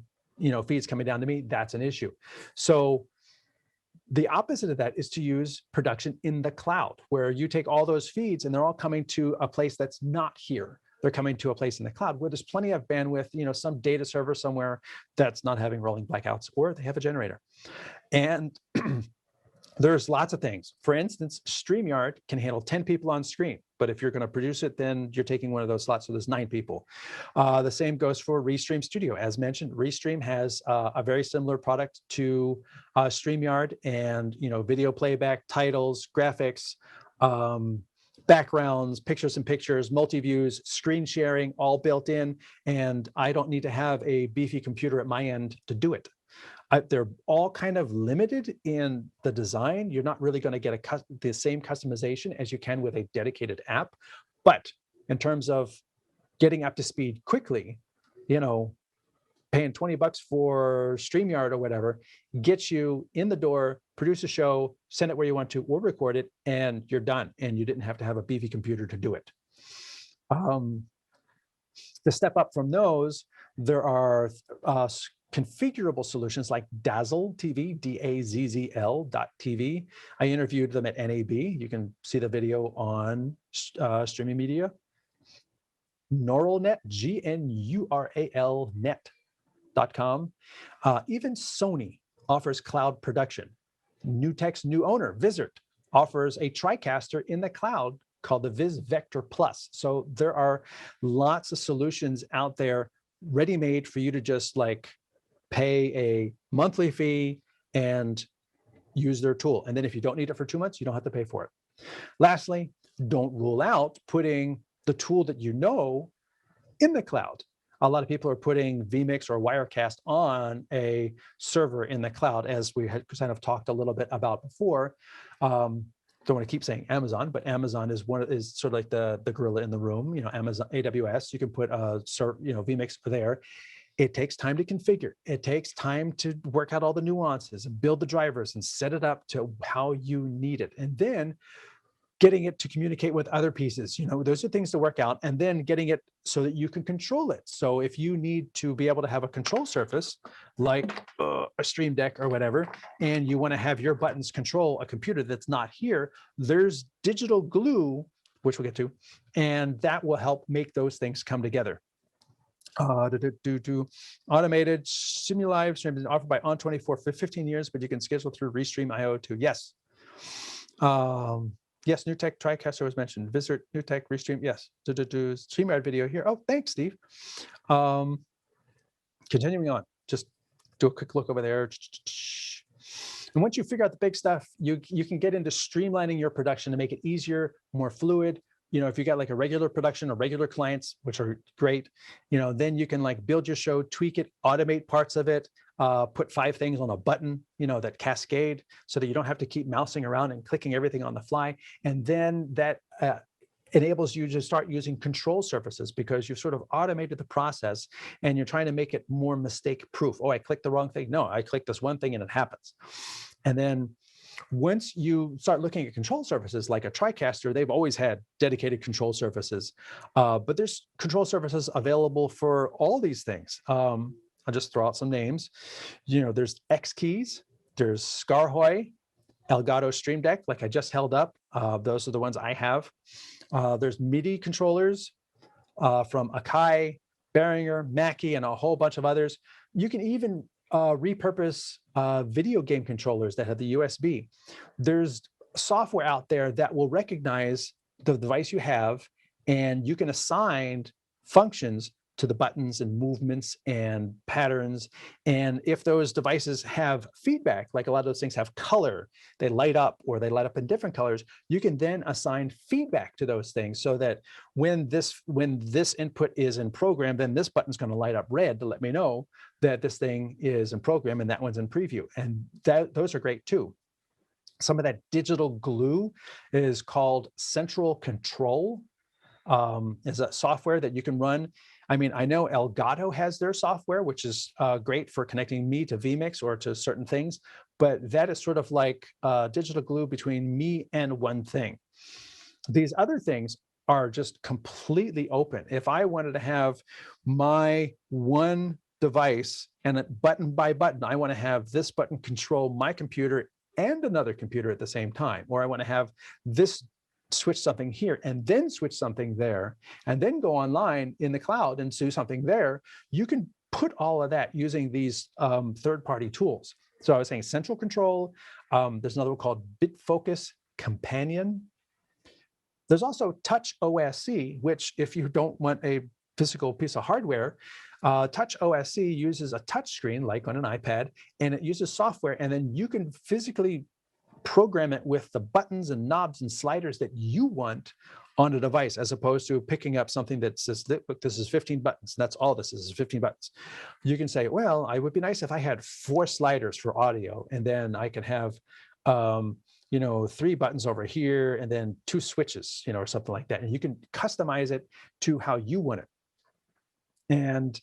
C: feeds coming down to me, that's an issue. So the opposite of that is to use production in the cloud, where you take all those feeds and they're all coming to a place that's not here. They're coming to a place in the cloud where there's plenty of bandwidth, some data server somewhere that's not having rolling blackouts, or they have a generator. And there's lots of things. For instance, StreamYard can handle 10 people on screen, but if you're going to produce it, then you're taking one of those slots, so there's 9 people. The same goes for Restream Studio. As mentioned, Restream has a very similar product to StreamYard, and video playback, titles, graphics, backgrounds, pictures and pictures, multi-views, screen sharing, all built in. And I don't need to have a beefy computer at my end to do it. They're all kind of limited in the design. You're not really going to get the same customization as you can with a dedicated app. But in terms of getting up to speed quickly, you know, paying 20 bucks for StreamYard or whatever, gets you in the door, produce a show, send it where you want to, or record it, and you're done. And you didn't have to have a beefy computer to do it. To step up from those, there are configurable solutions like Dazzle TV, DAZZL.TV. I interviewed them at NAB. You can see the video on Streaming Media. Neuralnet, GNURALnet.com. Even Sony offers cloud production. NewTek's new owner, Vizrt, offers a TriCaster in the cloud called the Viz Vector Plus. So there are lots of solutions out there ready-made for you to just like pay a monthly fee and use their tool. And then if you don't need it for 2 months, you don't have to pay for it. Lastly, don't rule out putting the tool that you know in the cloud. A lot of people are putting vMix or Wirecast on a server in the cloud, as we had kind of talked a little bit about before. Don't want to keep saying Amazon, but Amazon is sort of like the gorilla in the room. You know, Amazon AWS. You can put vMix there. It takes time to configure. It takes time to work out all the nuances and build the drivers and set it up to how you need it, and then getting it to communicate with other pieces. You know, those are things to work out, and then getting it so that you can control it. So if you need to be able to have a control surface like a Stream Deck or whatever, and you want to have your buttons control a computer that's not here, there's digital glue, which we'll get to, and that will help make those things come together. Automated Simulive stream is offered by On24 for 15 years, but you can schedule through Restream.io too. Yes. Yes, NewTek TriCaster was mentioned. Vizrt, NewTek, Restream. Yes. StreamYard video here. Oh, thanks, Steve. Continuing on, just do a quick look over there. And once you figure out the big stuff, you can get into streamlining your production to make it easier, more fluid. You know, if you got like a regular production or regular clients, which are great, you know, then you can like build your show, tweak it, automate parts of it, put 5 things on a button, you know, that cascade so that you don't have to keep mousing around and clicking everything on the fly. And then that enables you to start using control surfaces because you've sort of automated the process and you're trying to make it more mistake proof. Oh, I clicked the wrong thing. No, I clicked this one thing and it happens. And then once you start looking at control surfaces like a TriCaster, they've always had dedicated control surfaces, but there's control surfaces available for all these things. I'll just throw out some names. You know, there's X Keys, there's Scarhoy, Elgato Stream Deck, like I just held up. Those are the ones I have. There's MIDI controllers from Akai, Behringer, Mackie, and a whole bunch of others. You can even repurpose video game controllers that have the USB. There's software out there that will recognize the device you have, and you can assign functions to the buttons and movements and patterns. And if those devices have feedback, like a lot of those things have color, they light up or they light up in different colors, you can then assign feedback to those things so that when this input is in program, then this button's going to light up red to let me know that this thing is in program and that one's in preview. And those are great too. Some of that digital glue is called Central Control. Is a software that you can run. I mean, I know Elgato has their software, which is great for connecting me to vMix or to certain things, but that is sort of like digital glue between me and one thing. These other things are just completely open. If I wanted to have my one device and button by button, I want to have this button control my computer and another computer at the same time, or I want to have this switch something here and then switch something there and then go online in the cloud and do something there, you can put all of that using these third-party tools. So I was saying Central Control. There's another one called BitFocus Companion. There's also Touch OSC, which if you don't want a physical piece of hardware, Touch OSC uses a touch screen like on an iPad, and it uses software, and then you can physically program it with the buttons and knobs and sliders that you want on a device, as opposed to picking up something that says, look, this is 15 buttons. That's all this is 15 buttons. You can say, well, it would be nice if I had 4 sliders for audio, and then I could have, 3 buttons over here, and then 2 switches, or something like that. And you can customize it to how you want it. And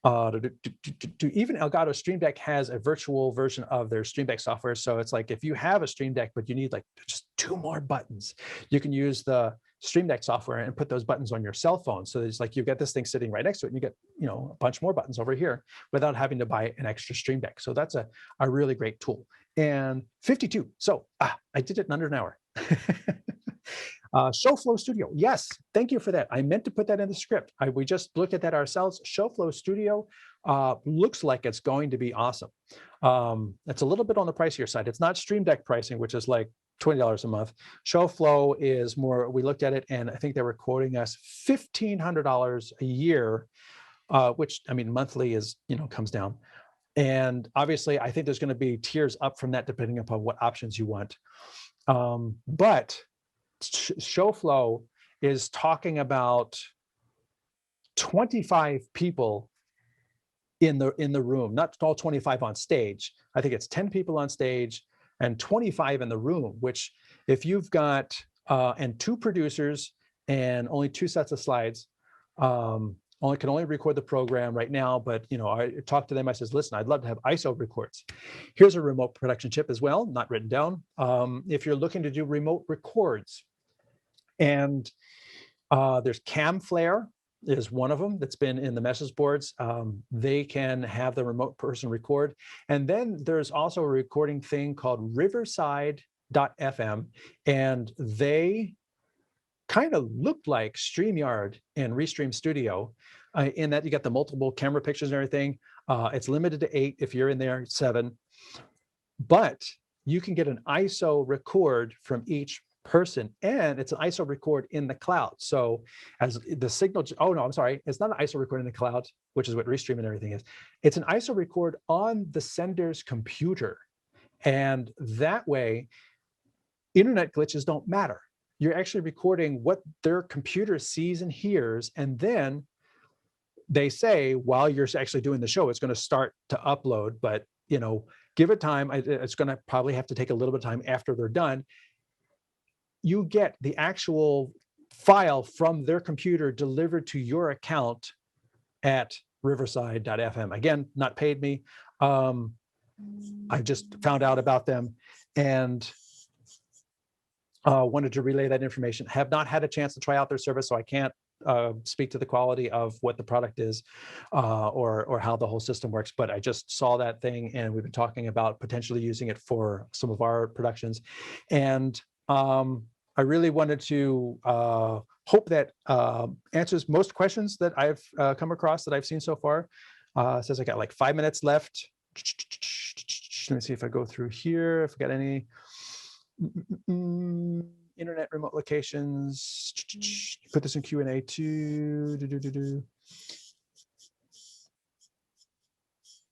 C: even Elgato Stream Deck has a virtual version of their Stream Deck software. So it's like, if you have a Stream Deck, but you need like just 2 more buttons, you can use the Stream Deck software and put those buttons on your cell phone. So it's like, you've got this thing sitting right next to it, and you get, a bunch more buttons over here without having to buy an extra Stream Deck. So that's a really great tool. And 52. So I did it in under an hour. ShowFlow Studio. Yes, thank you for that. I meant to put that in the script. We just looked at that ourselves. ShowFlow Studio looks like it's going to be awesome. It's a little bit on the pricier side. It's not Stream Deck pricing, which is like $20 a month. ShowFlow is more, we looked at it, and I think they were quoting us $1,500 a year, which, I mean, monthly is, comes down. And obviously, I think there's going to be tiers up from that depending upon what options you want. But ShowFlow is talking about 25 people in the room, not all 25 on stage. I think it's 10 people on stage and 25 in the room, which, if you've got and 2 producers and only 2 sets of slides, can only record the program right now. But I talked to them. I says, listen, I'd love to have ISO records. Here's a remote production chip as well, not written down. If you're looking to do remote records, and there's CamFlare is one of them that's been in the message boards. They can have the remote person record. And then there's also a recording thing called Riverside.fm, and they kind of look like StreamYard and Restream Studio, in that you got the multiple camera pictures and everything. It's limited to 8 if you're in there, 7. But you can get an ISO record from each person, and it's an ISO record in the cloud. So as the signal, it's not an ISO record in the cloud, which is what Restream and everything is. It's an ISO record on the sender's computer. And that way, internet glitches don't matter. You're actually recording what their computer sees and hears, and then they say, while you're actually doing the show, it's going to start to upload, but give it time. It's going to probably have to take a little bit of time after they're done. You get the actual file from their computer delivered to your account at riverside.fm. Again, not paid me. I just found out about them and wanted to relay that information. Have not had a chance to try out their service, so I can't speak to the quality of what the product is or how the whole system works. But I just saw that thing, and we've been talking about potentially using it for some of our productions. And I really wanted to hope that answers most questions that I've come across that I've seen so far. It says I got like 5 minutes left. Let me see if I go through here, if I got any internet remote locations. Put this in Q&A too.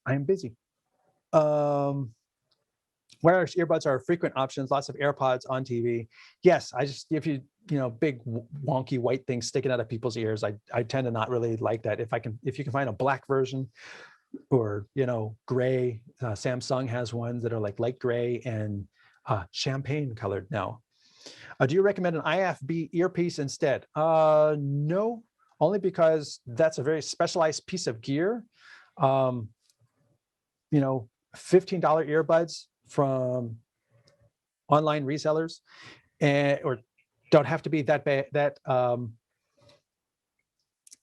C: I am busy. Wireless earbuds are frequent options. Lots of AirPods on TV. Yes, if you big wonky white things sticking out of people's ears, I tend to not really like that. If you can find a black version, or gray, Samsung has ones that are like light gray and champagne colored now. Do you recommend an IFB earpiece instead? No, only because that's a very specialized piece of gear. $15 earbuds from online resellers, or don't have to be that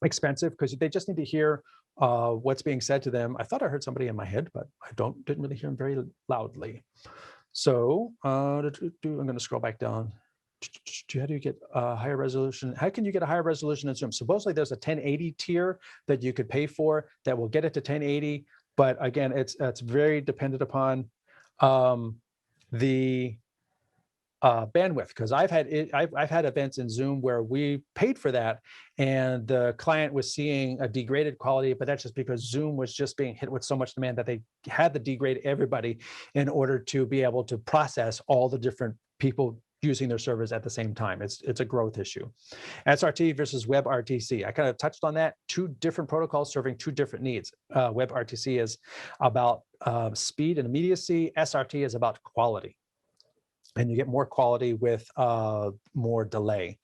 C: expensive, because they just need to hear what's being said to them. I thought I heard somebody in my head, but I didn't really hear them very loudly. So I'm going to scroll back down. How do you get a higher resolution? How can you get a higher resolution in Zoom? Supposedly there's a 1080 tier that you could pay for that will get it to 1080. But again, it's very dependent upon the bandwidth, because I've had events in Zoom where we paid for that and the client was seeing a degraded quality, but that's just because Zoom was just being hit with so much demand that they had to degrade everybody in order to be able to process all the different people using their servers at the same time. It's a growth issue. SRT versus WebRTC. I kind of touched on that. Two different protocols serving two different needs. WebRTC is about speed and immediacy. SRT is about quality. And you get more quality with more delay.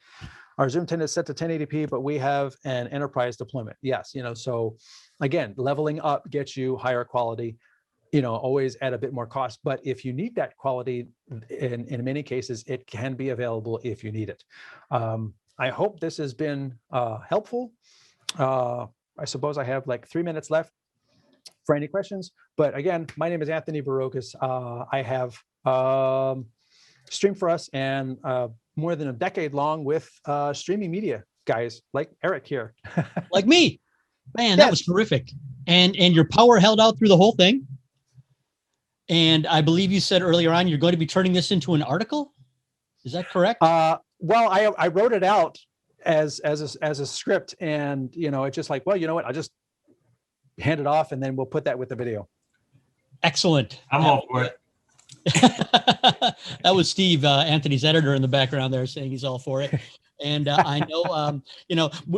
C: Our Zoom 10 is set to 1080p, but we have an enterprise deployment. Yes, so again, leveling up gets you higher quality, always at a bit more cost. But if you need that quality, in many cases, it can be available if you need it. I hope this has been helpful. I suppose I have like 3 minutes left for any questions. But again, my name is Anthony Barocas. I have streamed for us and more than a decade long with streaming media guys like Eric here.
A: Like me. Man, that was terrific. And your power held out through the whole thing. And I believe you said earlier on, you're going to be turning this into an article. Is that correct?
C: Well, I wrote it out as a script, and it's just like, well, you know what? I'll just hand it off, and then we'll put that with the video.
A: Excellent.
D: I'm all for it.
A: That was Steve, Anthony's editor, in the background there, saying he's all for it. And I know,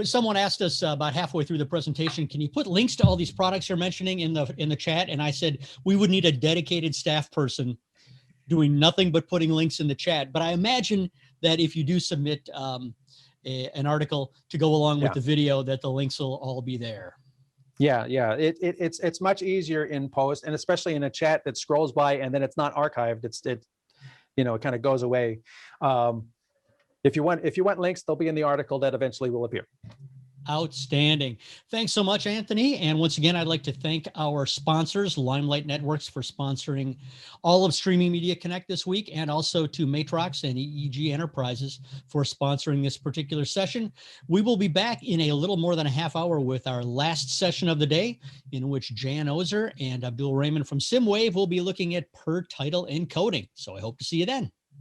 A: someone asked us about halfway through the presentation, can you put links to all these products you're mentioning in the chat? And I said, we would need a dedicated staff person doing nothing but putting links in the chat. But I imagine that if you do submit an article to go along with the video, that the links will all be there.
C: Yeah. It's much easier in post, and especially in a chat that scrolls by and then it's not archived. It kind of goes away. If you want links, they'll be in the article that eventually will appear.
A: Outstanding. Thanks so much, Anthony. And once again, I'd like to thank our sponsors, Limelight Networks, for sponsoring all of Streaming Media Connect this week, and also to Matrox and EEG Enterprises for sponsoring this particular session. We will be back in a little more than a half hour with our last session of the day, in which Jan Ozer and Abdul Rahman from SimWave will be looking at per title encoding. So I hope to see you then.